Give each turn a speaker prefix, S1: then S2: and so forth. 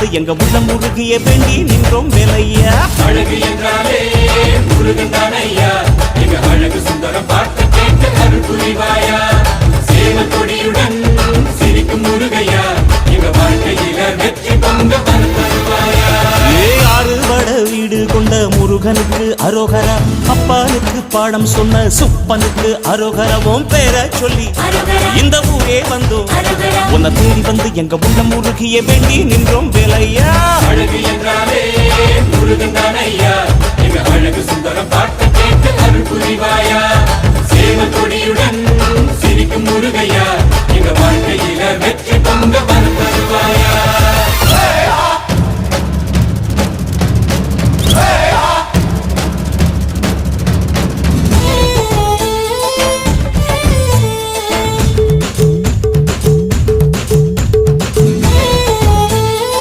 S1: வந்து எங்க உள்ள முருகிய வேண்டி நின்றோம் வேலையா.
S2: அழகு என்றாலே முருகன் தானையா, எங்க அழகு சுந்தரம் பார்த்து கேட்டு அருள் புரிவாயா. சேவல் கொடியுடன் சிரிக்கும் முருகையா, எங்க வாழ்க்கையில வெற்றி பொங்க தருவாயா.
S1: ஆறுபட வீடு கொண்ட முருகனுக்கு அரோகரா, அப்பானுக்கு பாடம் சொன்ன சுப்பனுக்கு அரோகரவும் பேர சொல்லி இந்த ஊரே வந்தோம். உன்னை தேடி வந்து எங்க உள்ள முருகிய வேண்டி நின்றோம் வேலையா.
S2: அழகு என்றாலே முருகன் தானையா, எங்க அழகு சுந்தரம் பார்த்து கேட்டு அருள் புரிவாயா. சேவல் கொடியுடன் சிரிக்கும் முருகையா, எங்க வாழ்க்கையில வெற்றி பொங்க தருவாயா.